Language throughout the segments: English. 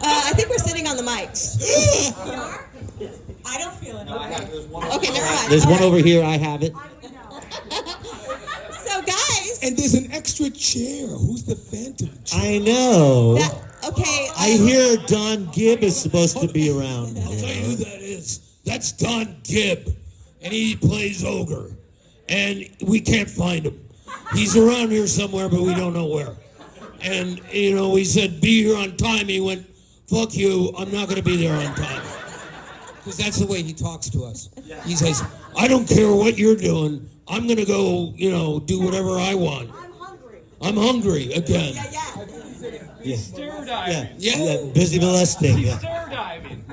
I think we're sitting on the mics. I don't feel it. Okay, never mind. There's All one right. over here. I have it. So, guys. And there's an extra chair. Who's the phantom chair? I know. Okay. I hear Don Gibb is supposed to be around. I'll tell you who that is. That's Don Gibb, and he plays Ogre, and we can't find him. He's around here somewhere, but we don't know where. And, we said, be here on time. He went, fuck you, I'm not going to be there on time. Because that's the way he talks to us. He says, I don't care what you're doing. I'm going to go, do whatever I want. I'm hungry again. Yeah. Stir diving. Yeah. Busy molesting. Yeah. Stir diving.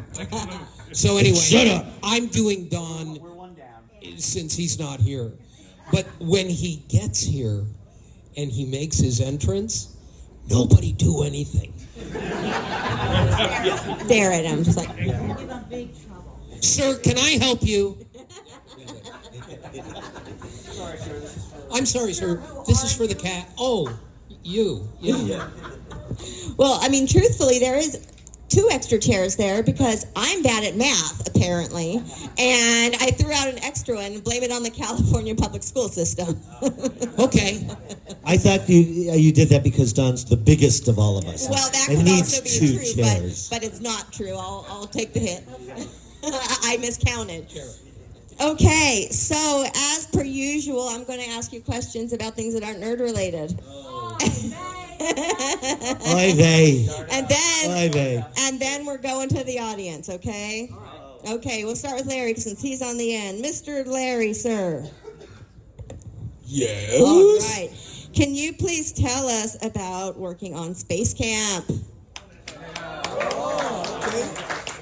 So anyway, Shut up. I'm doing Don since he's not here. But when he gets here and he makes his entrance, nobody do anything. Stare at him, just like. Sir, can I help you? I'm sorry, sir. This is for the cat. Oh, you. Yeah. Well, I mean, truthfully, there is 2 extra chairs there because I'm bad at math, apparently, and I threw out an extra one and blame it on the California public school system. Okay. I thought you did that because Don's the biggest of all of us. Well, that and could needs also be 2 true, chairs. but it's not true. I'll take the hit. I miscounted. Okay, so as per usual, I'm going to ask you questions about things that aren't nerd related. Oy vey. And then Oy vey. And then we're going to the audience, okay? Okay, we'll start with Larry since he's on the end. Mr. Larry, sir. Yes. All right. Can you please tell us about working on Space Camp?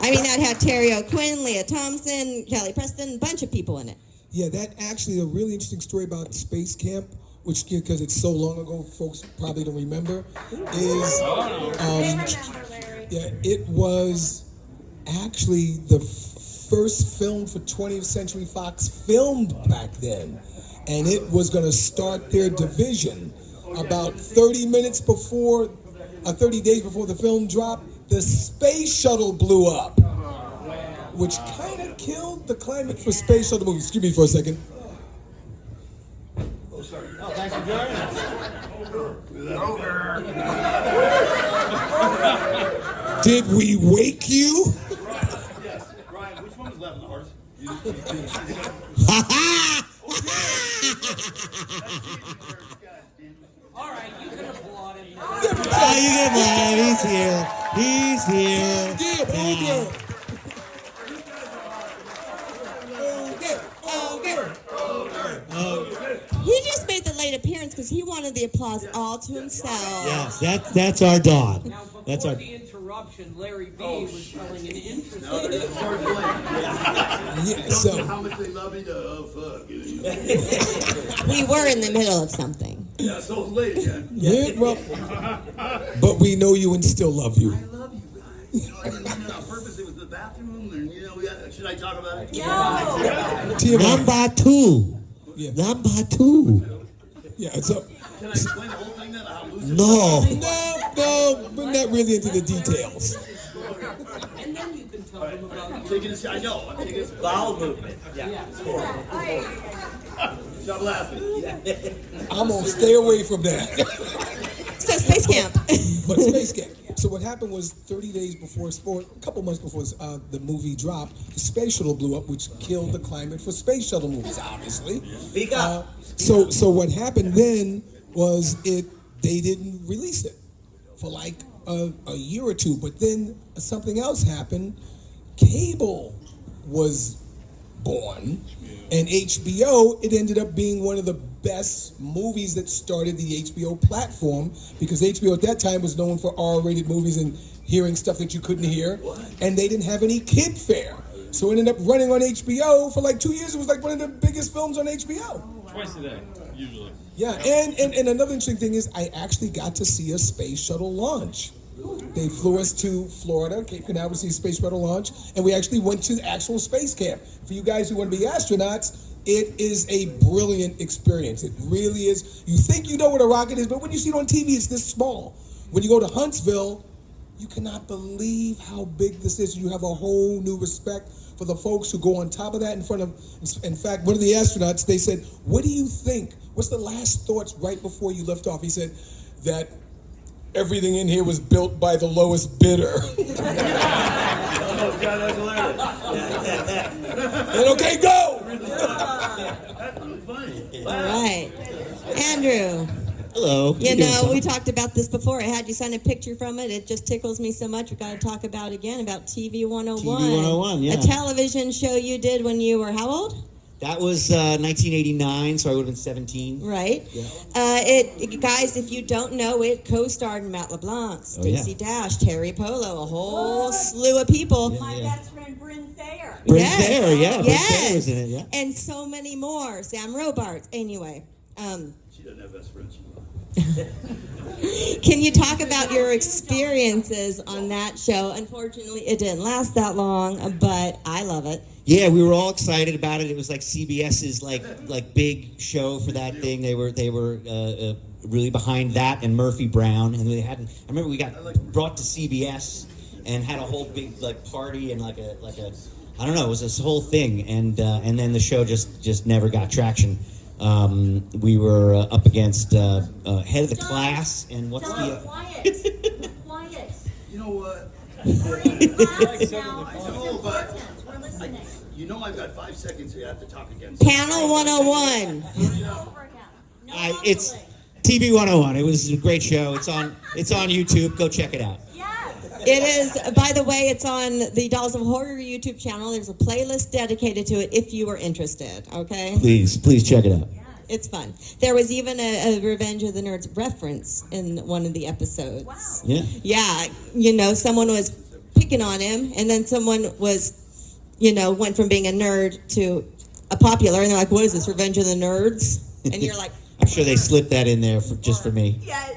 I mean, that had Terry O'Quinn, Leah Thompson, Kelly Preston, a bunch of people in it. Yeah, that actually a really interesting story about Space Camp, which because it's so long ago, folks probably don't remember. It was actually the first film for 20th Century Fox filmed back then, and it was going to start their division about 30 days before the film dropped. The space shuttle blew up, which kind of killed the climate for space shuttle movies. Excuse me for a second. Oh, sorry. Oh, thanks for joining us. Did we wake you? Yes. Ryan, which one was left in the horse? All right, you can applaud him. Oh, you get mine. He's here. He's here. He just made the late appearance because he wanted the applause all to himself. Yes, that's our Don. Now, That's before our. the interruption, Larry B was telling an interesting So How much they love me? Oh, fuck. We were in the middle of something. Yeah, so late, yeah. yeah, well, but we know you and still love you. I love you guys. I didn't mean it on purpose. It was the bathroom, and should I talk about it? TMI. Number 2. Yeah. Number 2. Yeah, so Can I explain the whole thing then? How loose it No. no, we're not really into the details. And then you can tell them about I'm taking this. I know. I'm taking this bowel movement. Yeah. Stop laughing. I'm gonna stay away from that. So Space Camp. But Space Camp. So what happened was 30 days before sport, a couple months before the movie dropped, the space shuttle blew up, which killed the climate for space shuttle movies, obviously. Speak up. So what happened then was they didn't release it for like a year or two, but then something else happened. Cable was born, and HBO, it ended up being one of the best movies that started the HBO platform, because HBO at that time was known for R-rated movies and hearing stuff that you couldn't hear, and they didn't have any kid fare. So it ended up running on HBO for like 2 years. It was like one of the biggest films on HBO. Twice a day, usually. Yeah, and another interesting thing is I actually got to see a space shuttle launch. They flew us to Florida, Cape Canaveral, to see a space shuttle launch, and we actually went to the actual space camp. For you guys who want to be astronauts, it is a brilliant experience. It really is. You think you know what a rocket is, but when you see it on TV, it's this small. When you go to Huntsville, you cannot believe how big this is. You have a whole new respect for the folks who go on top of that in front of, in fact, one of the astronauts, they said, what do you think? What's the last thoughts right before you lift off? He said that everything in here was built by the lowest bidder. Oh, God, that's hilarious. And okay, go! That's really funny. All right. Andrew, Hello. you know, we talked about this before. I had you sign a picture from it. It just tickles me so much. We've got to talk about again about TV 101. TV 101, yeah. A television show you did when you were how old? That was 1989, so I would have been 17. Right. Yeah. Guys, if you don't know, it co-starred Matt LeBlanc, Stacey yeah. Dash, Terry Polo, a whole slew of people. My best friend Bryn Thayer. Bryn Yes. Thayer, yeah. Bryn Yes. Thayer was in it, yeah. And so many more. Sam Robards. Anyway, She doesn't have best friends. can you talk about your experiences on that show? Unfortunately, it didn't last that long, but I love it. Yeah, we were all excited about it. It was like CBS's like big show for that thing. They were really behind that and Murphy Brown, and they had. I remember we got brought to CBS and had a whole big like party and like a I don't know. It was this whole thing, and then the show just never got traction. We were up against Head of the Class and what's the Quiet. Quiet. You know what? We're in class now. I know, but We're listening. you know I've got 5 seconds here. I have to talk again. Panel 101. Over again. No it's mumbling. TV 101. It was a great show. It's on YouTube. Go check it out. Yes. It is, by the way, it's on the Dolls of Horror YouTube channel. There's a playlist dedicated to it if you are interested, okay? Please check it out. It's fun. There was even a Revenge of the Nerds reference in one of the episodes. Wow. Yeah. Yeah, you know, someone was picking on him, and then someone was, you know, went from being a nerd to a popular, and they're like, what is this, Revenge of the Nerds? And you're like, I'm sure they slipped that in there just for me. Yes.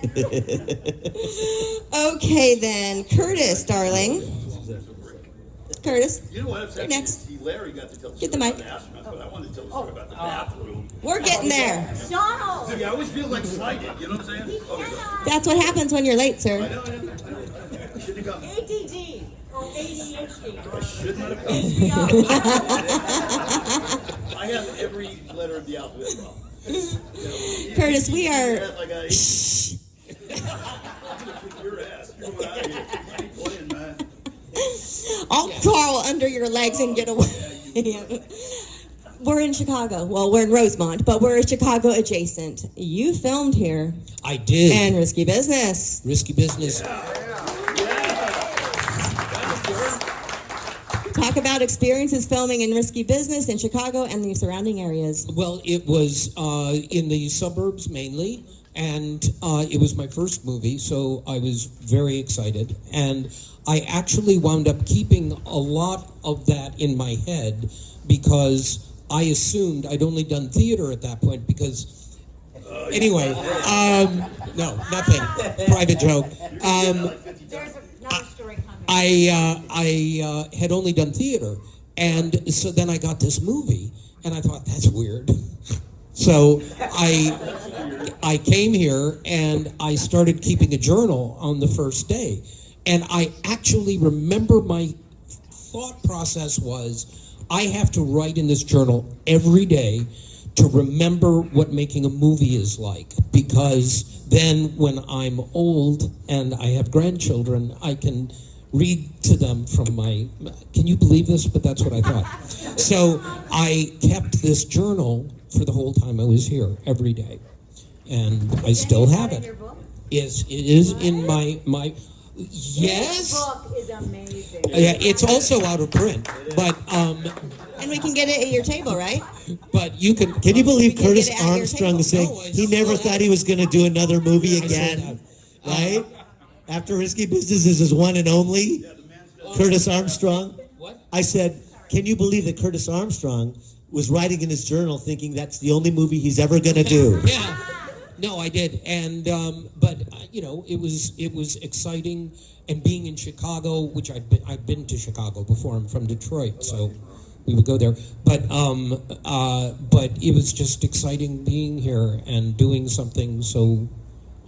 okay then, Curtis, darling. Curtis, You know what? I'm You're next. See, Larry got to tell the Get the story mic. about the astronauts, but I wanted to tell the story about the bathroom. we're getting there. Donald. See, I always feel like slighted. You know what I'm saying? Okay. That's what happens when you're late, I sir. know. I shouldn't have come. ADD or ADHD. I should not have come. HBO. I have every letter of the alphabet wrong. Curtis, we are. Like I'm gonna kick your ass. You're going out of here. I ain't playing, man. I'll crawl under your legs and get away. We're in Chicago. Well, we're in Rosemont, but we're Chicago adjacent. You filmed here I did. and Risky Business. Risky Business. Talk about experiences filming in Risky Business in Chicago and the surrounding areas. Well, it was in the suburbs mainly, and it was my first movie, so I was very excited. And I actually wound up keeping a lot of that in my head because I assumed I'd only done theater at that point because... Anyway, no, nothing. Private joke. There's another story coming. I had only done theater, and so then I got this movie, and I thought that's weird. So I came here and I started keeping a journal on the first day, and I actually remember my thought process was I have to write in this journal every day to remember what making a movie is like, because then when I'm old and I have grandchildren, I can read to them from my, can you believe this? But that's what I thought. So I kept this journal for the whole time I was here, every day. And I still have In your it. book? Yes, it is in my This yes. book is amazing. Yeah, it's also out of print, but And we can get it at your table, right? you can. Can you believe We can Curtis get it at your Armstrong table. is saying No, I he still never have thought it. he was going to do another movie I still again? have. Right? After Risky Business is his one and only? Curtis Armstrong? What? I said, can you believe that Curtis Armstrong was writing in his journal thinking that's the only movie he's ever going to do? Yeah. No, I did, and but you know, it was exciting, and being in Chicago, which I'd been to Chicago before. I'm from Detroit, so we would go there. But it was just exciting being here and doing something so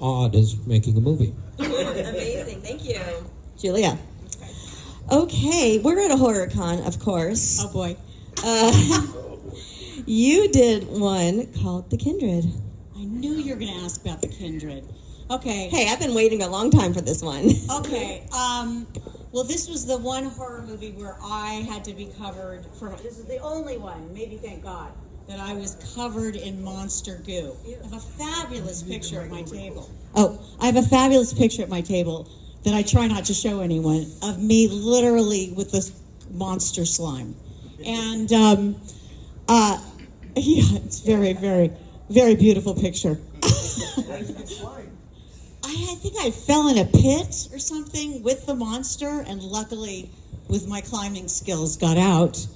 odd as making a movie. Amazing. Thank you. Julia. Okay, we're at a horror con, of course. Oh boy. You did one called The Kindred. I knew you were going to ask about The Kindred. Okay. Hey, I've been waiting a long time for this one. Okay. Well, this was the one horror movie where I had to be covered for. This is the only one, maybe thank God, that I was covered in monster goo. I have a fabulous picture at my table. Oh, I have a fabulous picture at my table that I try not to show anyone of me literally with this monster slime. And, yeah, it's very, very, very beautiful picture. I think I fell in a pit or something with the monster, and luckily, with my climbing skills, got out.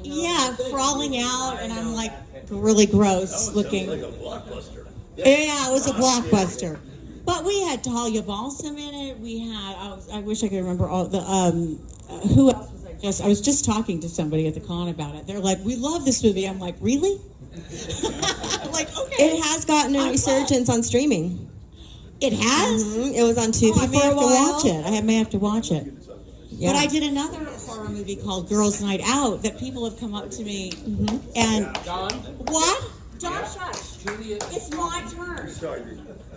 Yeah, crawling out, and I'm like really gross looking. Like a blockbuster. Yeah, it was a blockbuster. But we had Talia Balsam in it. We had I wish I could remember all the who else was I was just talking to somebody at the con about it. They're like, "We love this movie." I'm like, "Really?" I'm like, okay. It has gotten a resurgence on streaming. It has. It was on Tubi I may for a have to while. watch it. I may have to watch it. Yeah. But I did another horror movie called Girls' Night Out that people have come up to me and Don? what? Don, shush. It's my turn.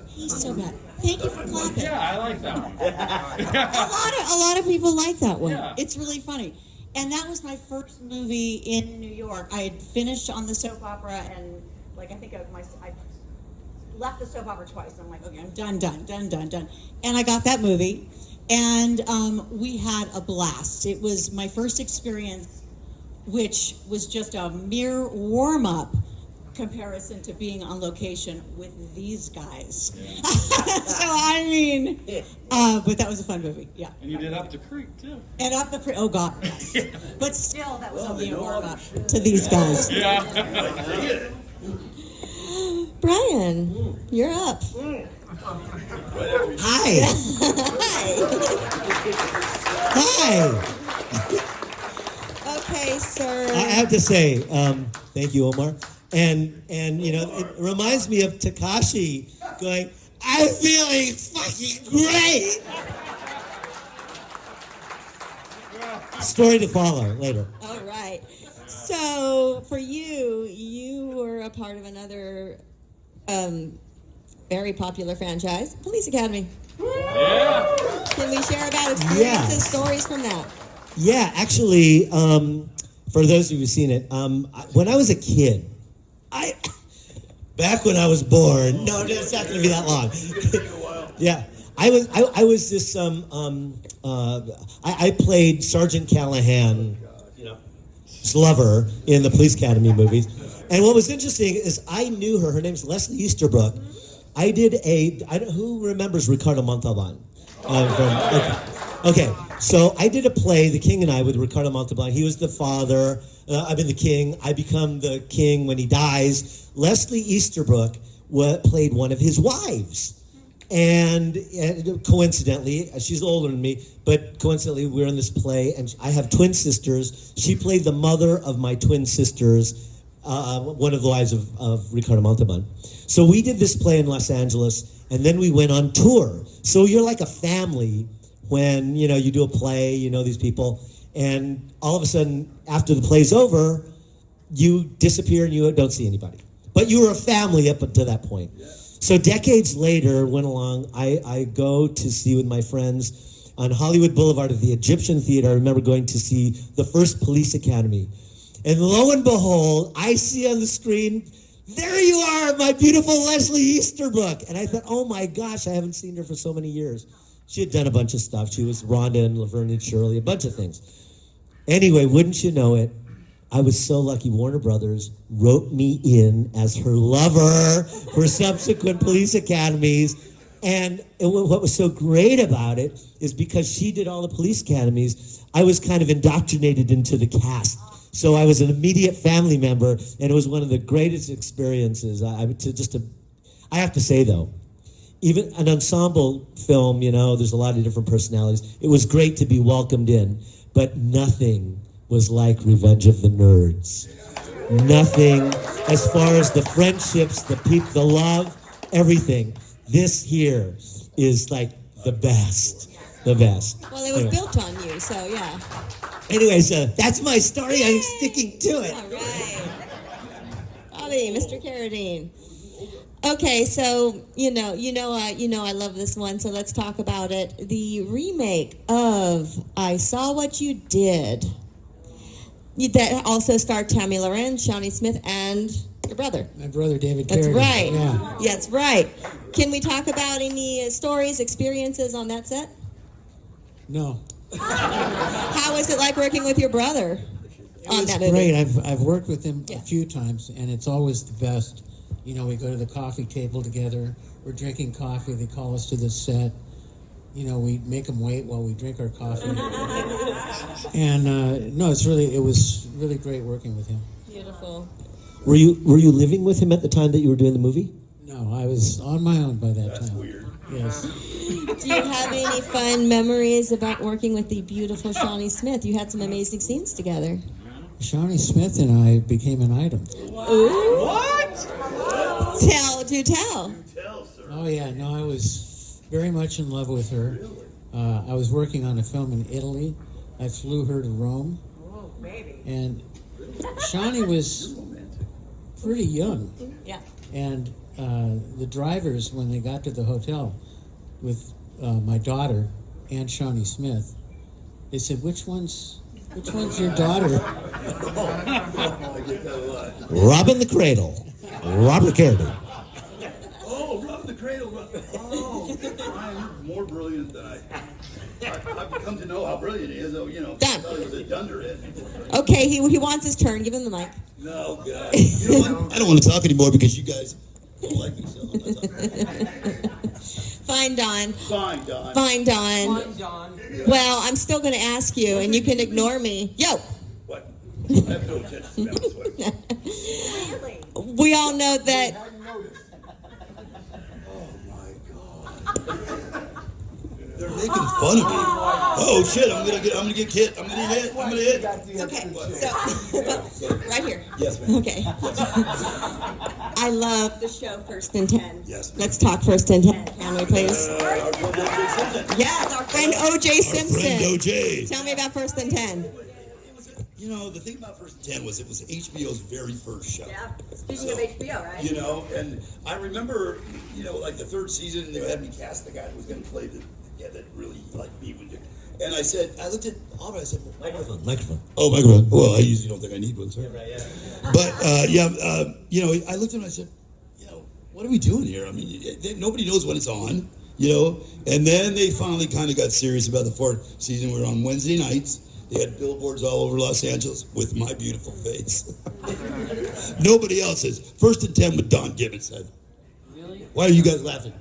He's so bad. Thank you for clapping. Yeah, I like that one. A lot of people like that one. Yeah. It's really funny. And that was my first movie in New York. I had finished on the soap opera, and like I think I left the soap opera twice. I'm like, okay, I'm done. And I got that movie, and we had a blast. It was my first experience, which was just a mere warm up comparison to being on location with these guys. So I mean, but that was a fun movie. Yeah. And you did Up the Creek, too. And up the oh god, but still that was only a warm up to these guys. Brian, you're up. Hi. Hi. Okay, sir. I have to say, thank you, Omar. And you know, it reminds me of Takashi going, "I'm feeling fucking great." Story to follow later. All right. So for you, you were a part of another very popular franchise, Police Academy. Yeah. Can we share about experiences, Yeah. stories from that? Yeah, actually, for those of you who've seen it, when I was a kid, back when I was born. No, it's not going to be that long. Yeah, I was this. I played Sergeant Callahan, his lover in the Police Academy movies. And what was interesting is I knew her. Her name's Leslie Easterbrook. I did who remembers Ricardo Montalban? Okay. So I did a play, The King and I, with Ricardo Montalban. He was the father. I've been the king. I become the king when he dies. Leslie Easterbrook played one of his wives. And coincidentally, she's older than me, but coincidentally, we're in this play, and I have twin sisters. She played the mother of my twin sisters, one of the wives of Ricardo Montalban. So we did this play in Los Angeles, and then we went on tour. So you're like a family when, you do a play, you know these people, and all of a sudden, after the play's over, you disappear and you don't see anybody. But you were a family up until that point. Yeah. So decades later, went along, I go to see with my friends on Hollywood Boulevard at the Egyptian Theater. I remember going to see the first Police Academy. And lo and behold, I see on the screen, there you are, my beautiful Leslie Easterbrook. And I thought, oh my gosh, I haven't seen her for so many years. She had done a bunch of stuff. She was Rhonda and Laverne and Shirley, a bunch of things. Anyway, wouldn't you know it, I was so lucky Warner Brothers wrote me in as her lover for subsequent Police Academies. And what was so great about it is because she did all the Police Academies, I was kind of indoctrinated into the cast. So I was an immediate family member, and it was one of the greatest experiences. I have to say, though, even an ensemble film, there's a lot of different personalities. It was great to be welcomed in, but nothing was like Revenge of the Nerds. Nothing as far as the friendships, the love, everything. This here is like The best. The best. Well, it was Anyway. built on you, so yeah. Anyways, that's my story. I'm sticking to it. All right. Bobby, Mr. Carradine. Okay, so I love this one. So let's talk about it. The remake of "I Saw What You Did," that also starred Tammy Loren, Shawnee Smith, and your brother. My brother David That's Carradine. right. Yeah. That's right. Can we talk about any stories, experiences on that set? No. How was it like working with your brother on It's that movie? great. I've worked with him Yeah. a few times, and it's always the best. You know, we go to the coffee table together. We're drinking coffee. They call us to the set. You know, we make them wait while we drink our coffee. And no, it was really great working with him. Beautiful. Were you living with him at the time that you were doing the movie? No, I was on my own by that time. Weird. Yes. Do you have any fun memories about working with the beautiful Shawnee Smith? You had some amazing scenes together. Shawnee Smith and I became an item. Ooh. Do tell. Tell, sir. Oh yeah, no, I was very much in love with her. I was working on a film in Italy. I flew her to Rome. Oh, baby. And Shawnee was pretty young. Yeah. And the drivers, when they got to the hotel with my daughter and Shawnee Smith, they said, which one's your daughter? I get that a lot. Robin the Cradle. Robert Carradine. Oh, Robin the Cradle. Oh, Brian, you're more brilliant than I've come to know how brilliant he is. Though, you know, I Done. thought he was a dunderhead. Okay, he wants his turn. Give him the mic. No, God. You know what? I don't want to talk anymore because you guys don't like me, so I'm not talking. Fine, Don. Fine, Don. Fine, Don. Well, I'm still going to ask you, and you can ignore me. Yo, What? I have no attention to that. Really? we all know that. They're making fun of me. Oh shit! I'm gonna get hit. I'm gonna hit. Okay, so right here. Yes, ma'am. Okay. I love the show First and 10. Yes. Let's talk First and 10, can we please? Our friend O.J. Simpson. Yes, our friend O.J. Simpson. Friend O.J. Tell me about First and 10. You know, the thing about First and 10 was it was HBO's very first show. Yeah. Speaking of HBO, right? You know, and I remember, you know, like the third season, they had me cast the guy who was going to play that really like me would do. And I looked at Aubrey, I said, Microphone. oh, microphone. Well, I usually don't think I need one, so. But, you know, I looked at him and I said, you know, what are we doing here? I mean, nobody knows when it's on, you know? And then they finally kind of got serious about the fourth season. We were on Wednesday nights. They had billboards all over Los Angeles with my beautiful face. Nobody else's. First and 10 with Don Gibbons said. Really? Why are you guys laughing?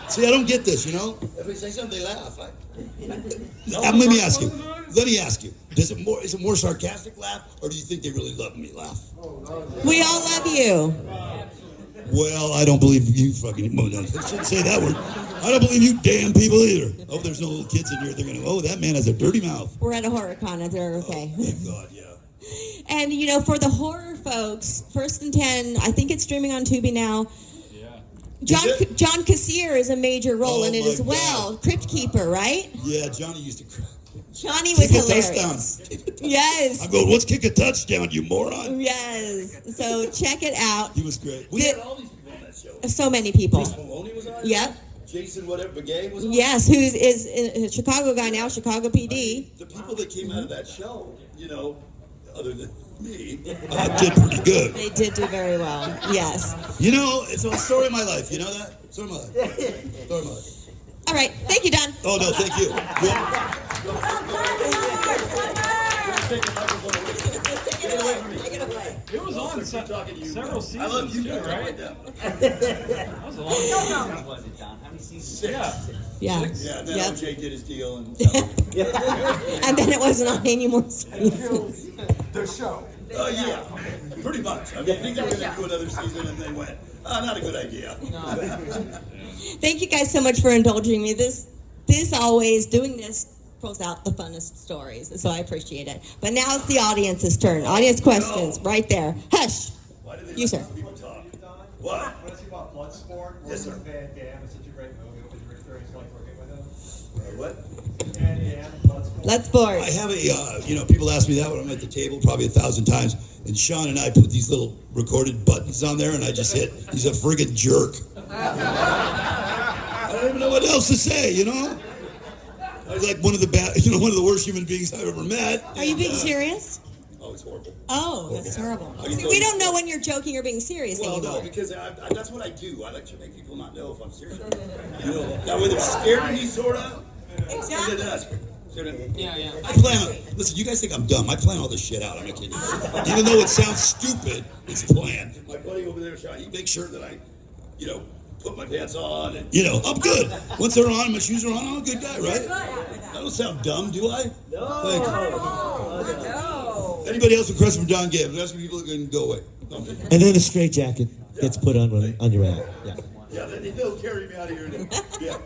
See, I don't get this, you know? If we say something, they laugh. Let me ask you. Is it more sarcastic laugh, or do you think they really love me laugh? We all love you. Well, I don't believe you fucking... Well, no, I shouldn't say that word. I don't believe you damn people either. Oh, there's no little kids in here. They're going to... Oh, that man has a dirty mouth. We're at a horror con, if they're okay. Thank God, yeah. And, you know, for the horror folks, First and 10, I think it's streaming on Tubi now. John Is it? John Cassier is a major role Oh, in it my as well. Crypt Keeper, right? Yeah, Johnny used to cry. Johnny was Kick a hilarious. touchdown. Yes. I'm going, let's kick a touchdown, you moron. Yes. So check it out. He was great. We had all these people on that show. So many people. Chris Maloney was on. Yep. Jason whatever Begay was on. Yes, who is a Chicago guy now, Chicago PD. The people that came out of that show, you know, other than me, did pretty good. They did do very well. Yes. You know, it's a story of my life. You know that? Story of my life. Story of my life. All right. Thank you, Don. Oh, no, thank you. Take it away. Take it away. It was on Talking to you. several I love seasons you too, guys right? right now. That was a long time. Was it, Don? How many seasons? Yeah. Yeah. Yeah, and then Yep. OJ did his deal. And And then it wasn't on anymore. The show. oh, yeah, pretty much. I mean, I think they were going to do another season, and they went, not a good idea. Thank you guys so much for indulging me. This always doing this pulls out the funnest stories, so I appreciate it. But now it's the audience's turn. Audience questions, right there. Hush. Why did they You, let sir. these people talk? What? Want to see about Bloodsport? Yes, sir. Van Damme. It's such a great movie. It was really What? Bloodsport. I have a, people ask me that when I'm at the table probably 1,000 times. And Sean and I put these little recorded buttons on there, and I just hit, he's a friggin' jerk. I don't even know what else to say, I was like one of the worst human beings I've ever met. Are you being serious? Oh, it's horrible. Oh, that's terrible. See, we don't know when you're joking or being serious Well, anymore. no, because that's what I do. I like to make people not know if I'm serious. That way they're scared of me, sort of. Exactly. Yeah. I plan on, listen, you guys think I'm dumb. I plan all this shit out. I'm not kidding you. Even though it sounds stupid, it's planned. My buddy over there, Sean, he makes sure that I, put my pants on and, I'm good. Once they're on, my shoes are on, I'm a good guy, right? I don't sound dumb, do I? No. Thank you. Anybody else request from Don Gibb? That's when people can go away. And then a straight jacket gets put on your ad. Yeah. Yeah, they'll carry me out of here. Yeah.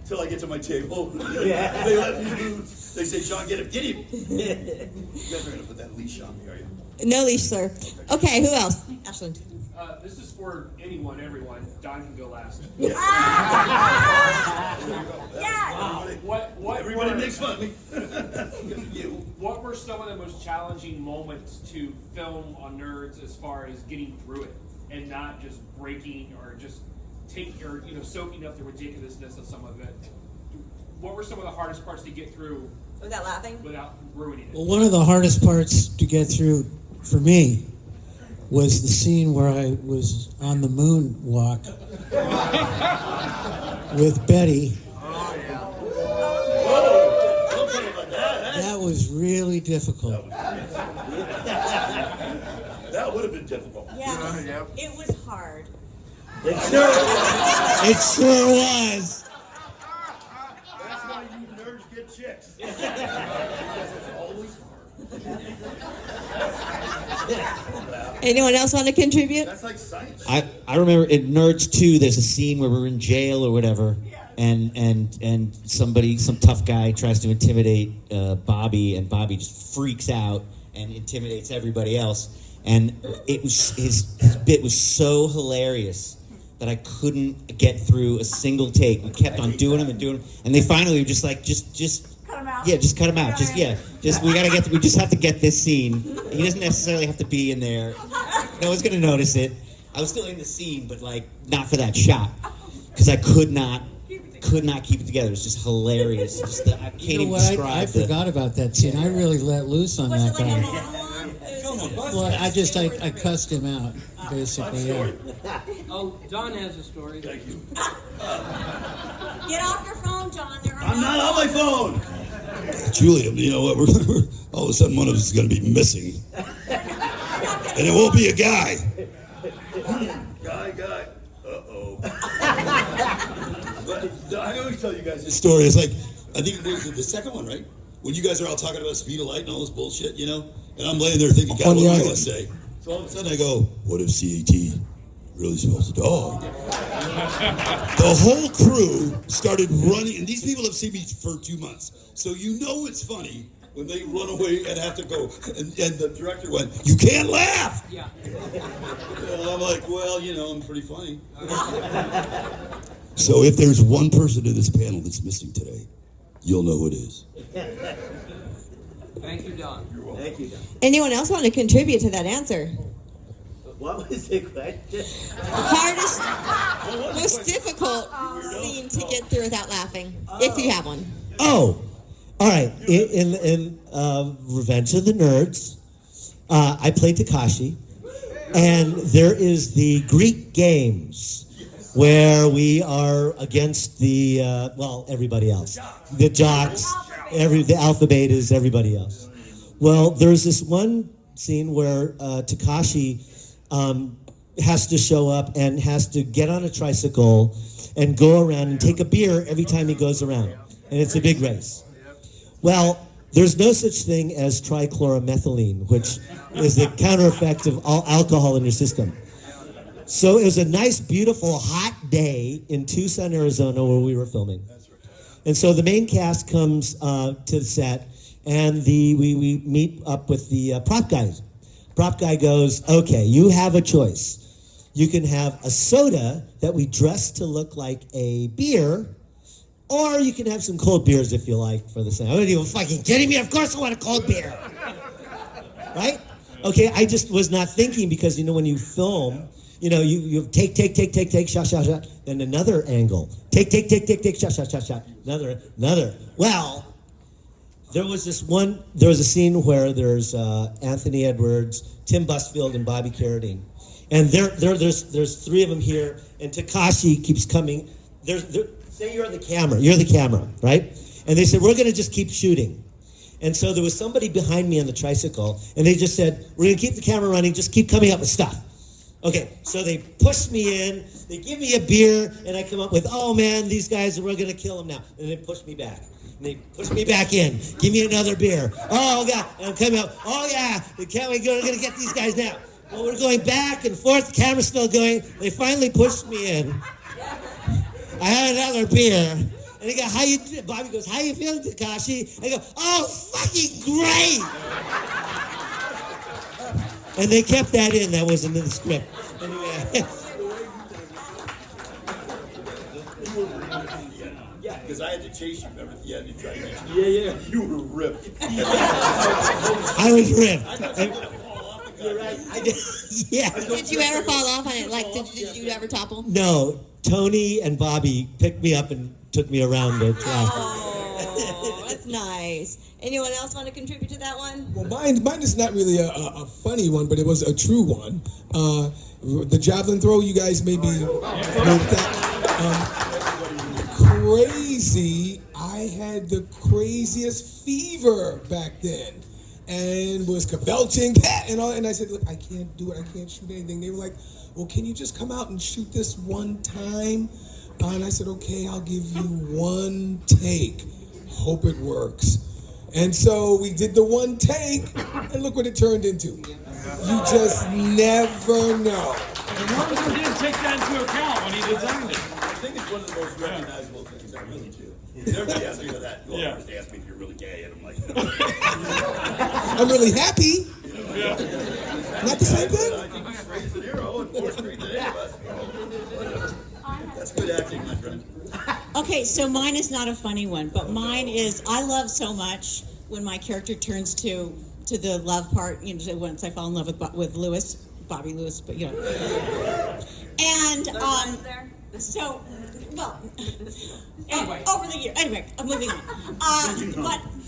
Until I get to my table. Yeah. They let me loose. They say, Sean, get him. You guys are going to put that leash on me, are you? No leash, sir. Okay, who else? Ashland. This is for anyone, everyone. Don can go last. Everybody makes fun of me. What were some of the most challenging moments to film on Nerds as far as getting through it and not just breaking or just soaking up the ridiculousness of some of it? What were some of the hardest parts to get through Without laughing? without ruining it? Well, one of the hardest parts to get through for me was the scene where I was on the moonwalk with Betty. That was really difficult. That would have been difficult. Yeah, it was hard. It sure was. That's why you nerds get chicks. Because it's always hard. Anyone else want to contribute? That's like science. I remember in Nerds 2, there's a scene where we're in jail or whatever, and some tough guy tries to intimidate Bobby, and Bobby just freaks out and intimidates everybody else. And it was his bit was so hilarious that I couldn't get through a single take. We kept on doing them, and they finally were just like, just Cut him out. yeah, just cut him out. We just have to get this scene. He doesn't necessarily have to be in there. No one's gonna notice it. I was still in the scene, but like not for that shot, because I could not keep it together. It's just hilarious. I can't even describe I forgot about that scene. I really let loose on that guy. Well, I cussed him out, basically. Yeah. Oh, Don has a story. Thank you. Get off your phone, John. I'm not on my phone. Julia, you know what? We're all of a sudden one of us is going to be missing, and it won't be a guy. Guy. Uh-oh. But I always tell you guys this story. It's like, I think it was the second one, right? When you guys are all talking about speed of light and all this bullshit, and I'm laying there thinking, God, what am I going to say? So all of a sudden I go, what if CAT really spells a dog? The whole crew started running, and these people have seen me for 2 months, so it's funny when they run away and have to go. And the director went, you can't laugh! Yeah. And I'm like, well, I'm pretty funny. So if there's one person in this panel that's missing today, you'll know who it is. Thank you, Don. Thank you, Don. Anyone else want to contribute to that answer? What was the question? Hardest, most difficult scene to get through without laughing, if you have one. Oh, all right. In Revenge of the Nerds, I played Takashi, and there is the Greek games where we are against the everybody else, the jocks, the alpha betas, everybody else. Well, there's this one scene where Takashi has to show up and has to get on a tricycle and go around and take a beer every time he goes around, and it's a big race. Well, there's no such thing as trichloromethylene, which is the counter effect of all alcohol in your system. So it was a nice, beautiful, hot day in Tucson, Arizona, where we were filming. And so the main cast comes to the set, and we meet up with the prop guys. Prop guy goes, okay, you have a choice. You can have a soda that we dress to look like a beer, Or you can have some cold beers if you like for the same. Are you fucking kidding me? Of course I want a cold beer. Right? Okay, I just was not thinking because, when you film, you take, shot, then another angle. Take, shot, another. Well, there was a scene where there's Anthony Edwards, Tim Busfield, and Bobby Carradine. And there's three of them here, and Takashi keeps coming. Say you're the camera, right? And they said, we're going to just keep shooting. And so there was somebody behind me on the tricycle, and they just said, we're going to keep the camera running, just keep coming up with stuff. Okay, so they push me in, they give me a beer, and I come up with, oh man, these guys, we're going to kill them now. And they push me back. And they push me back in. Give me another beer. Oh, God. And I'm coming up. Oh, yeah. We're going to get these guys now. Well, we're going back and forth. The camera's still going. They finally pushed me in. I had another beer. And they go, Bobby goes, how you feeling, Takashi? I go, oh, fucking great. And they kept that in. That wasn't in the script. Anyway. Yeah, because I had to chase you. Remember? Yeah, you tried to chase me. Yeah. You were ripped. I was ripped. You're right. I did. Yeah. Did you ever fall off on it? Like, did you ever topple? No. Tony and Bobby picked me up and took me around the track. Oh, that's nice. Anyone else want to contribute to that one? Well, mine is not really a funny one, but it was a true one. The javelin throw, you guys maybe know that. Crazy. I had the craziest fever back then. And was belching and all, and I said, look, I can't do it. I can't shoot anything. They were like, well, can you just come out and shoot this one time? And I said, okay, I'll give you one take. Hope it works. And so we did the one take, and look what it turned into. You just never know. And Morrison did take that into account when he designed it. I think it's one of the most recognizable things I really do. Everybody asks me about that. Well, first they ask me if you're really gay, and I'm like, I'm really happy. Not the same I thing? think he's straight as an arrow and more straight than any of us. That's good acting, my friend. Okay, so mine is not a funny one, but mine is, I love so much when my character turns to the love part, once I fall in love with Lewis, Bobby Lewis, but And, so, well, over the year, anyway, I'm moving on.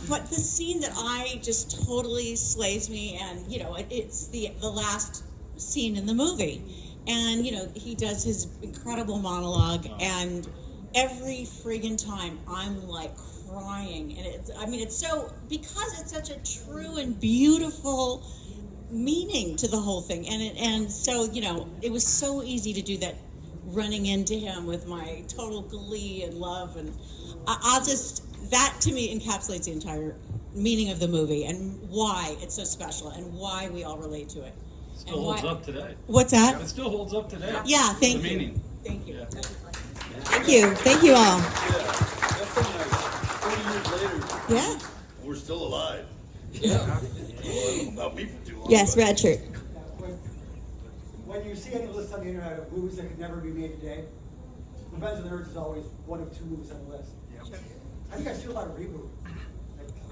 But the scene that I just totally slays me, and, it's the last scene in the movie. And, he does his incredible monologue, and every friggin' time I'm like crying. And it's so, because it's such a true and beautiful meaning to the whole thing. And so, it was so easy to do that, running into him with my total glee and love. And that to me encapsulates the entire meaning of the movie and why it's so special and why we all relate to it. Still holds up today. What's that? It still holds up today. Yeah, thank The you. meaning. Thank you. Yeah. Thank you. Thank you all. That's so nice. 40 years later, Yeah. we're still alive. Yeah. Well, not me for too long. Yes, but- red shirt. When you see any list on the internet of movies that could never be made today, Revenge of the Nerds is always one of two movies on the list. How do you guys feel about a reboot?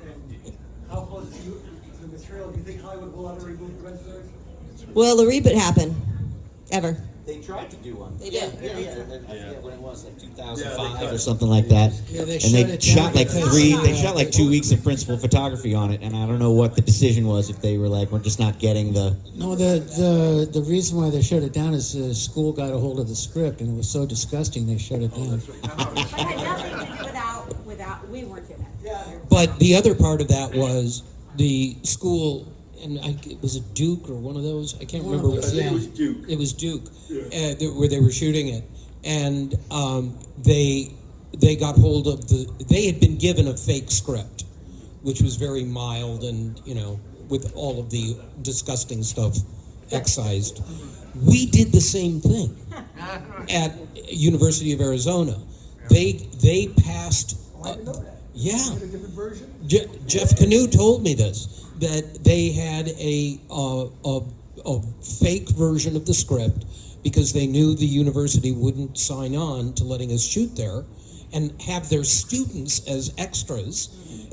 And how close to the material do you think Hollywood will ever reboot Revenge of the Nerds? Will the reboot happen? Ever? They tried to do one. They did. I forget when it was, like 2005 Yeah, or something like that. Yeah, they and shut they it down shot like because- they shot like 2 weeks of principal photography on it, and I don't know what the decision was. If they were like, we're just not getting the. No, the reason why they shut it down is the school got a hold of the script and it was so disgusting they shut it down. It had nothing to do without we weren't in it. But the other part of that was the school, and it was a Duke or one of those. I can't remember. I think it was Duke. It was Duke, where they were shooting it, and they got hold of They had been given a fake script, which was very mild and with all of the disgusting stuff excised. We did the same thing at University of Arizona. They passed. Yeah. A different version? Jeff Canoe told me this, that they had a fake version of the script because they knew the university wouldn't sign on to letting us shoot there, and have their students as extras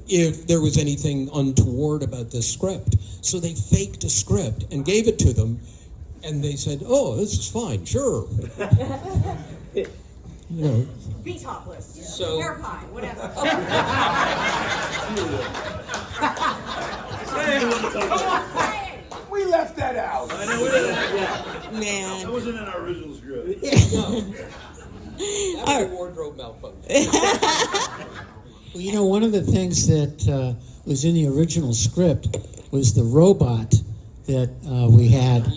if there was anything untoward about the script. So they faked a script and gave it to them, and they said, "Oh, this is fine, sure." You know, Be topless. So- Hair pie, whatever. We left that out. Man. wasn't in our original script. that was a wardrobe malfunction. Well, you know, one of the things that was in the original script was the robot that we had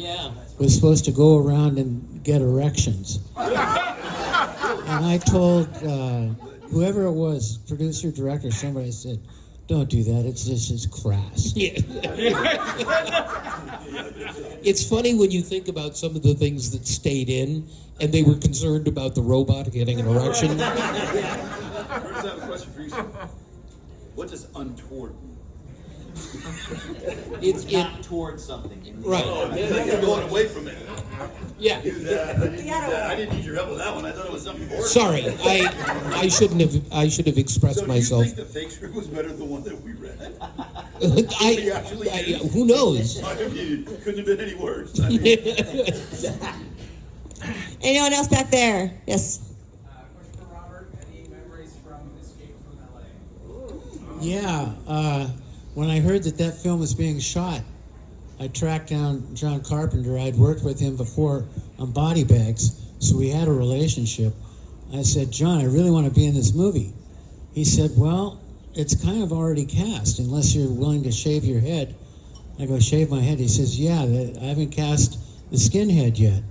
was supposed to go around and get erections. And I told whoever it was, producer, director, somebody, said, "Don't do that. It's crass." Yeah. It's funny when you think about some of the things that stayed in, and they were concerned about the robot getting an erection. Curtis, I have a question for you, sir. What does untoward mean? It's Not towards something. right. You're going away from it. Yeah. I didn't need your help with that one. I thought it was something more. Sorry, I shouldn't have. I should have expressed So myself. do you think the fake script was better than the one that we read? Who knows? I mean, it couldn't have been any worse. I mean, Anyone else back there? Yes. Question for Robert. Any memories from Escape from LA? Yeah, when I heard that film was being shot, I tracked down John Carpenter. I'd worked with him before on Body Bags, so we had a relationship. I said, "John, I really want to be in this movie." He said, "Well, it's kind of already cast, unless you're willing to shave your head." I go, "Shave my head?" He says, "Yeah, I haven't cast the skinhead yet."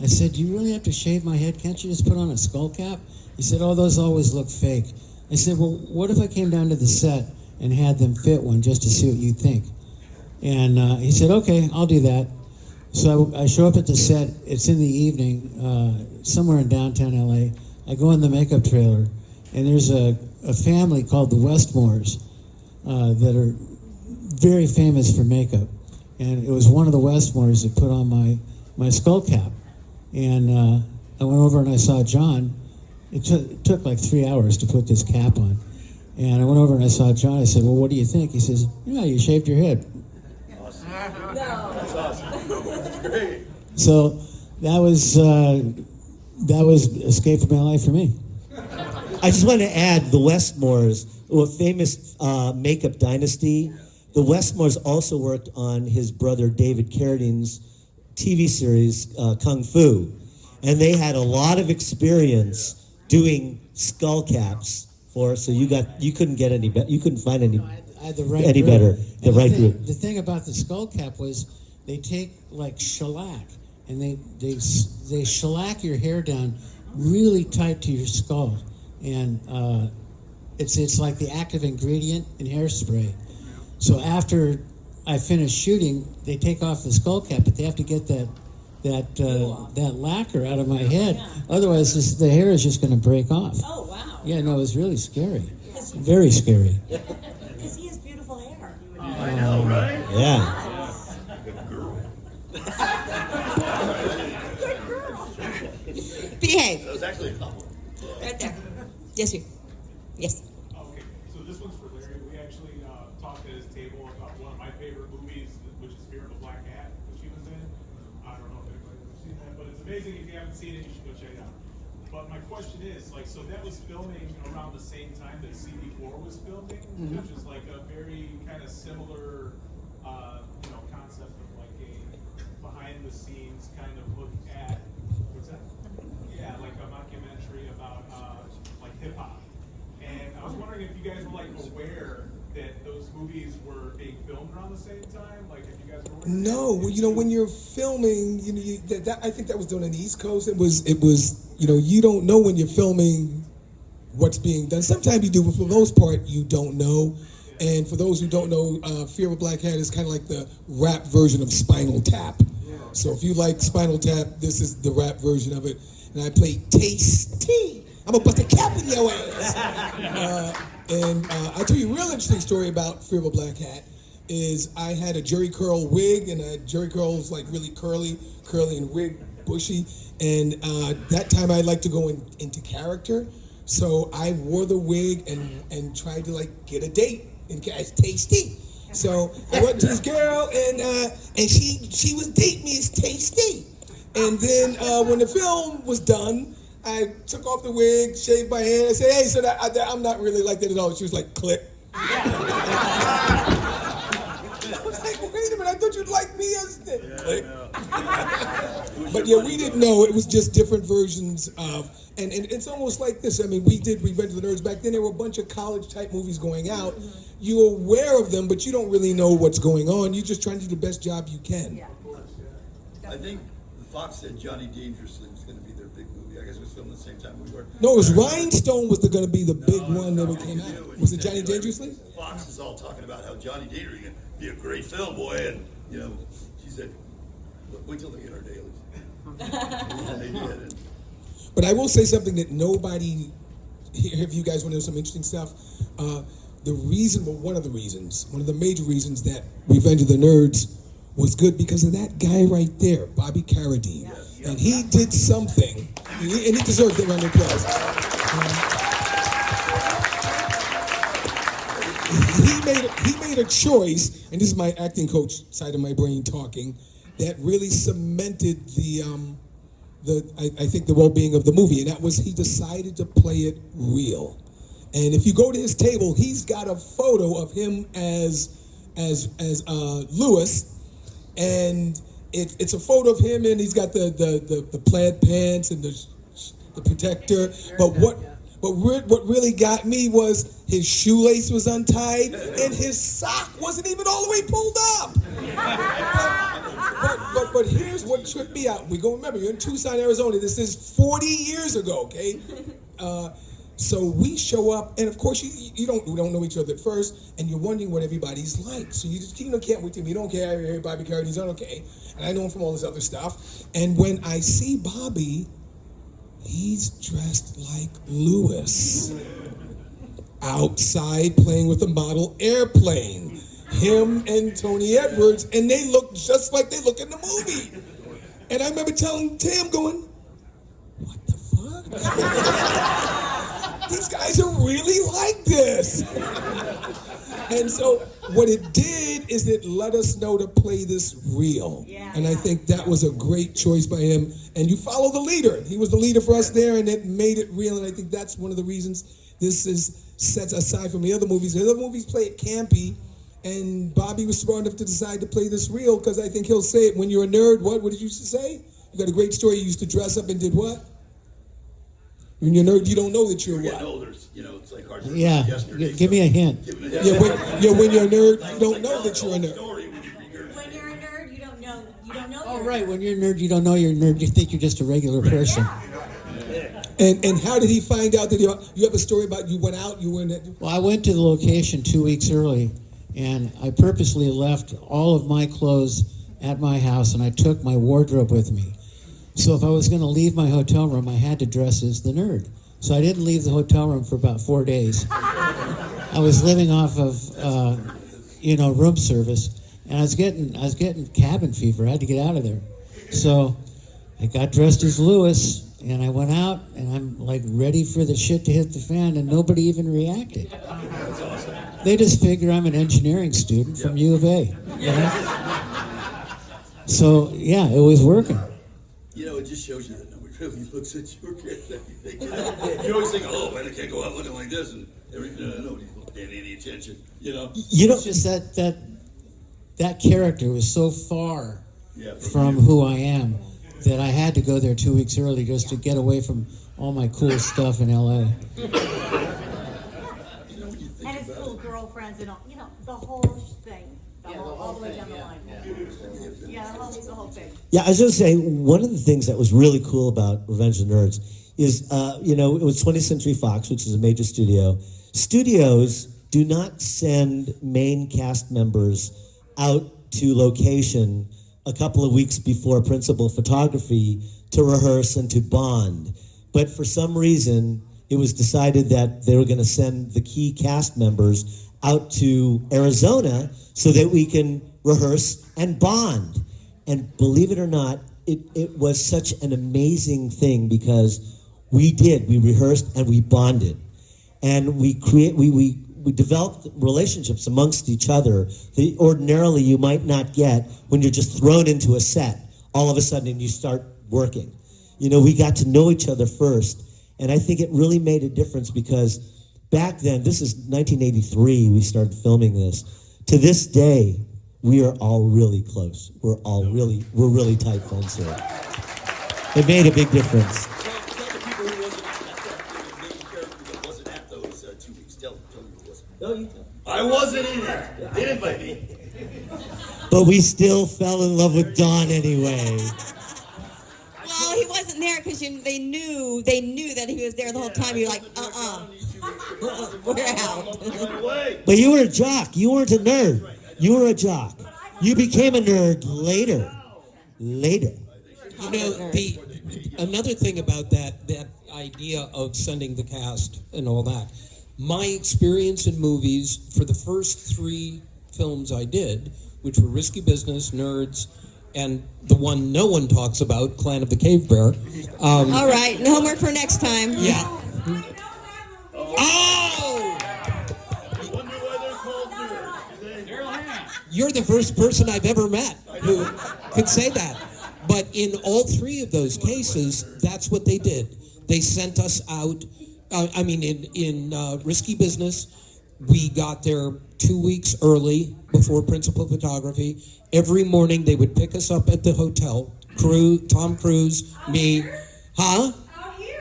I said, "Do you really have to shave my head? Can't you just put on a skull cap?" He said, "Oh, those always look fake." I said, "Well, what if I came down to the set and had them fit one just to see what you think?" And he said, "Okay, I'll do that." So I show up at the set. It's in the evening, somewhere in downtown LA. I go in the makeup trailer, and there's a family called the Westmores that are very famous for makeup. And it was one of the Westmores that put on my skull cap. And I went over and I saw John. It took like 3 hours to put this cap on. And I went over and I saw John. I said, "Well, what do you think?" He says, "Yeah, you shaved your head." that's awesome. That's great. So that was Escape from LA for me. I just want to add the Westmores, a famous makeup dynasty. The Westmores also worked on his brother David Carradine's TV series Kung Fu, and they had a lot of experience doing skull caps for. So you couldn't get any better. You couldn't find any. I had the right Any group. better, the And right thing, group. The thing about the skull cap was they take like shellac and they shellac your hair down really tight to your skull, and it's like the active ingredient in hairspray. So after I finish shooting, they take off the skull cap, but they have to get that lacquer out of my head. Otherwise, the hair is just going to break off. Oh, wow. Yeah, no, it was really scary. Very scary. Because he has beautiful hair. I know, right? Yeah. Good girl. Behave. That was actually a compliment. Right there. Yes, you. Yes. Okay, so this one's for Larry. We actually talked at his table about one of my favorite movies, which is Fear of the Black Hat, that she was in. I don't know if anybody's ever seen that, but it's amazing. If you haven't seen it, you should go check it out. But my question is, like, so that was filming around the same time that CB4 was filming, which is like a very kind of similar, concept of like a behind-the-scenes kind of look at what's that? Yeah, like a mockumentary about like hip hop. And I was wondering if you guys were like aware that those movies were being filmed around the same time. Like, if you guys were aware. No, well, when you're filming, I think that was done on the East Coast. It was, you don't know when you're filming what's being done. Sometimes you do, but for the most part, you don't know. And for those who don't know, Fear of a Black Hat is kind of like the rap version of Spinal Tap. So if you like Spinal Tap, this is the rap version of it. And I play Tasty. I'm gonna bust a cap in your ass. I'll tell you a real interesting story about Fear of a Black Hat. Is I had a Jerry curl wig, and Jerry curl was like really curly and wig bushy. And that time I like to go into character. So I wore the wig and tried to like get a date as Tasty. So I went to this girl and she was dating me as Tasty. And then when the film was done, I took off the wig, shaved my head. I said, "Hey, so I'm not really like that at all." She was like, "Click." I was like, "Wait a minute, I thought you'd like me as the click." But yeah, we didn't know. It was just different versions of, and it's almost like this. I mean, we did Revenge of the Nerds back then. There were a bunch of college type movies going out. You're aware of them, but you don't really know what's going on. You're just trying to do the best job you can. I think Fox said Johnny Dangerously was going to be their big movie. I guess it was filmed at the same time we were. No, it was Rhinestone was going to be the big one that came out. Was it Johnny Dangerously? Fox is all talking about how Johnny Dangerously can be a great film, boy, and she said, "Wait till they get our dailies." And they did. But I will say something that nobody, if you guys want to know some interesting stuff, one of the major reasons that Revenge of the Nerds was good because of that guy right there, Bobby Carradine. And he did something, and he deserved the round of applause. He made a choice, and this is my acting coach side of my brain talking, that really cemented I think the well-being of the movie, and that was he decided to play it real. And if you go to his table, he's got a photo of him as Lewis, and it's a photo of him, and he's got the plaid pants and the protector. But what really got me was his shoelace was untied, and his sock wasn't even all the way pulled up. But here's what tripped me out. Remember, you're in Tucson, Arizona. This is 40 years ago, okay? So we show up, and of course we don't know each other at first, and you're wondering what everybody's like. So you just can't wait to me. You don't care. Hey, Bobby Carradine's on, okay, and I know him from all this other stuff. And when I see Bobby, he's dressed like Lewis, outside playing with a model airplane. Him and Tony Edwards, and they look just like they look in the movie. And I remember telling Tim, going, "What the fuck? These guys are really like this." And so what it did is it let us know to play this real. And I think that was a great choice by him. And you follow the leader. He was the leader for us there, and it made it real. And I think that's one of the reasons this sets aside from the other movies. The other movies play it campy. And Bobby was smart enough to decide to play this real, because I think he'll say it. When you're a nerd, what did you used to say? You got a great story. You used to dress up and did what? When you're a nerd, you don't know that you're what? It's like hard to Yeah, yesterday. give me a hint. Yeah, when you're a nerd, you don't know that you're a nerd. When you're a nerd, you don't know. Oh, right. When you're a nerd, you don't know you're a nerd. You think you're just a regular person. And how did he find out that you have a story about you went out, you were in that? Well, I went to the location 2 weeks early, and I purposely left all of my clothes at my house, and I took my wardrobe with me. So if I was going to leave my hotel room, I had to dress as the nerd. So I didn't leave the hotel room for about 4 days. I was living off of, room service, and I was getting cabin fever. I had to get out of there. So I got dressed as Lewis, and I went out, and I'm like ready for the shit to hit the fan, and nobody even reacted. They just figure I'm an engineering student from U of A. You know? So yeah, it was working. It just shows you that nobody really looks at your character. You always think, "Oh man, I can't go out looking like this," and nobody's paying any attention. It's just that character was so far from who I am that I had to go there 2 weeks early just to get away from all my cool stuff in LA. And his cool girlfriends and all, the whole thing. All the way down the line. Yeah, the whole thing. Yeah, I was going to say, one of the things that was really cool about Revenge of the Nerds is, it was 20th Century Fox, which is a major studio. Studios do not send main cast members out to location a couple of weeks before principal photography to rehearse and to bond. But for some reason, it was decided that they were going to send the key cast members out to Arizona so that we can rehearse and bond. And believe it or not, it was such an amazing thing, because We did. We rehearsed and we bonded, and we developed relationships amongst each other that ordinarily you might not get when you're just thrown into a set. All of a sudden, and you start working. You know, we got to know each other first, and I think it really made a difference because back then, this is 1983. We started filming this. To this day, we are all really close. We're really tight friends here. It made a big difference. Tell the people who wasn't at that main character that wasn't at those 2 weeks. Tell them who wasn't. No, you tell. I wasn't in it. They didn't invite me. But we still fell in love with Don anyway. Well, he wasn't there because they knew that he was there the whole time. You're like, we're out. But you were a jock. You weren't a nerd. You were a jock. You became a nerd later. You know, another thing about that idea of sending the cast and all that, my experience in movies for the first 3 films I did, which were Risky Business, Nerds, and the one no one talks about, Clan of the Cave Bear. All right, homework for next time. Yeah. Oh! Wonder why they're called nerds. You're the first person I've ever met who could say that. But in all 3 of those cases, that's what they did. They sent us out. In Risky Business, we got there 2 weeks early before principal photography. Every morning they would pick us up at the hotel. Tom Cruise, me. Huh?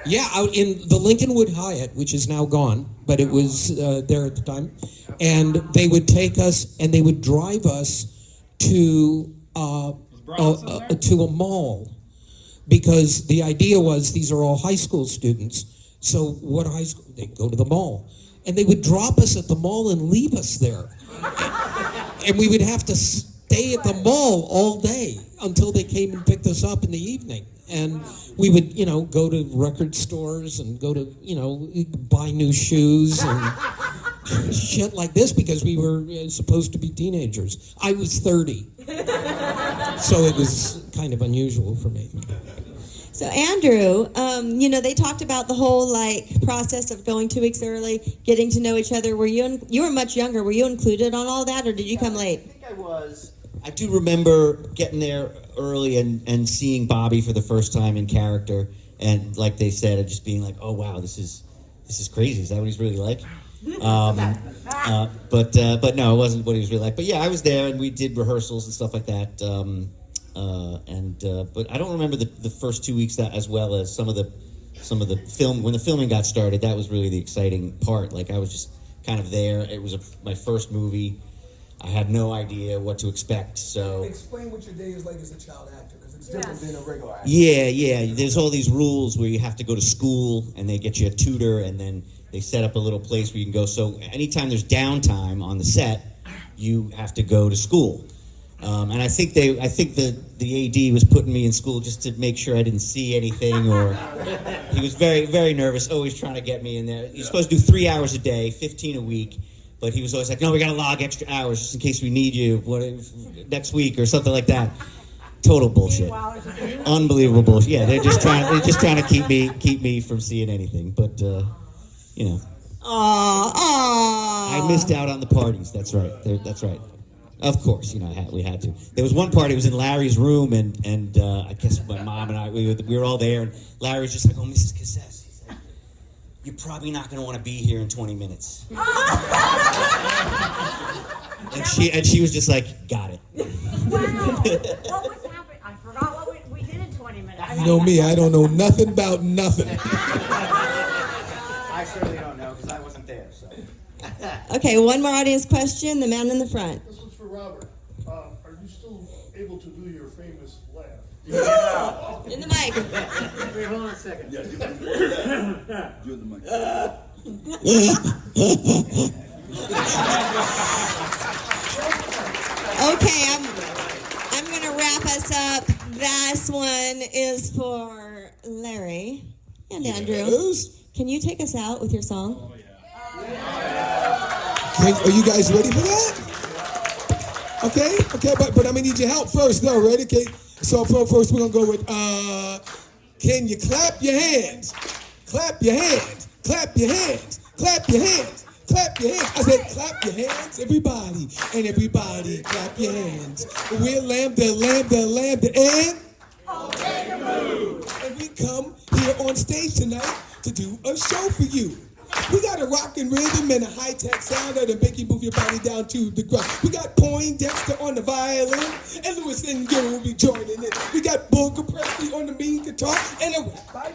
Yeah, out in the Lincolnwood Hyatt, which is now gone, but it was there at the time. And they would take us and they would drive us to a mall, because the idea was these are all high school students. So what high school? They go to the mall, and they would drop us at the mall and leave us there, and we would have to stay at the mall all day until they came and picked us up in the evening. And we would, go to record stores and go to, buy new shoes and shit like this because we were supposed to be teenagers. I was 30. So it was kind of unusual for me. So Andrew, they talked about the whole process of going 2 weeks early, getting to know each other. Were you were much younger? Were you included on all that, or did you come late? I think I was. I do remember getting there early and seeing Bobby for the first time in character, and like they said, and just being like, "Oh wow, this is crazy. Is that what he's really like?" But no, it wasn't what he was really like. But yeah, I was there, and we did rehearsals and stuff like that. But I don't remember the first 2 weeks that as well as some of the film when the filming got started. That was really the exciting part. Like I was just kind of there. It was my first movie. I had no idea what to expect. So Explain what your day is like as a child actor, because it's different than a regular actor. yeah. There's all these rules where you have to go to school, and they get you a tutor, and then they set up a little place where you can go. So anytime there's downtime on the set, you have to go to school. And I think the AD was putting me in school just to make sure I didn't see anything, or he was very, very nervous, always trying to get me in there. You're supposed to do 3 hours a day, 15 a week, but he was always like, no, we got to log extra hours just in case we need you next week or something like that. Total bullshit. Unbelievable bullshit. Yeah, they're just trying to keep me from seeing anything, but I missed out on the parties. That's right. That's right. Of course, we had to. There was one party. It was in Larry's room, and I guess my mom and I we were all there, and Larry was just like, "Oh, Mrs. Cassess," he said, "you're probably not going to want to be here in 20 minutes." and she was just like, "Got it." Wow. What was happening? I forgot what we did in 20 minutes. You know me, I don't know nothing about nothing. I certainly don't know because I wasn't there. So. Okay, one more audience question. The man in the front. This was for Robert. Are you still able to do your famous laugh? Yeah. In the mic. Wait, hold on a second. Yeah, do the mic. Okay, I'm going to wrap us up. This one is for Larry and Andrew. Yes. Can you take us out with your song? Okay, are you guys ready for that? Okay, but I'm gonna need your help first, though. Ready? Okay. So first we're gonna go with. Can you clap your hands? clap your hands, clap your hands, clap your hands, clap your hands. I said, clap your hands, everybody, and everybody clap your hands. We're Lambda, Lambda, Lambda, and and we come here on stage tonight to do a show for you. We got a rockin' rhythm and a high-tech sound that'll make you move your body down to the ground. We got Poindexter on the violin, and Louis and Gil will be joining in. We got Booger Presley on the mean guitar, and a rap by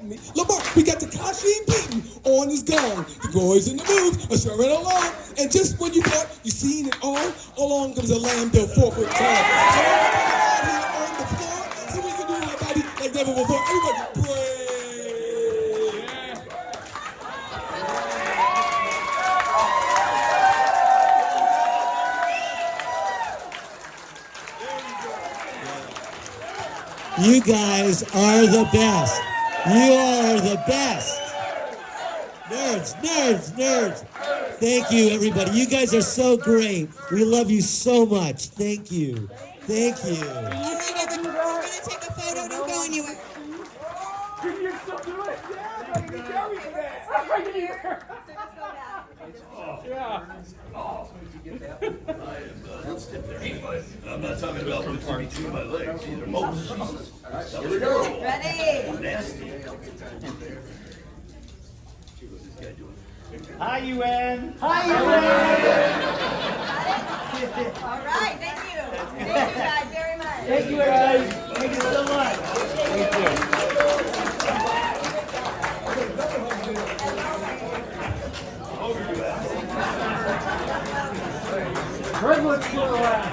me, Lamar. We got Takashi Beaton on his gong. The boys in the moves are swearing along, and just when you thought you seen it all, along comes a Lambda 4-foot tall. So everybody out here on the floor, so we can do our body like never before. Everybody pray. You guys are the best. You are the best. Nerds, nerds, nerds. Thank you, everybody. You guys are so great. We love you so much. Thank you. Thank you. All right, everyone, we're going to take a photo. Don't go anywhere. Can you still do it? Yeah, I can carry it. I can hear. Yeah. I'm not talking about between my legs either. Here we go. Ready? Nasty. Hi, UN. All right, thank you. Thank you guys very much. Thank you, guys. Thank you so much. Thank you. Redwood's still around.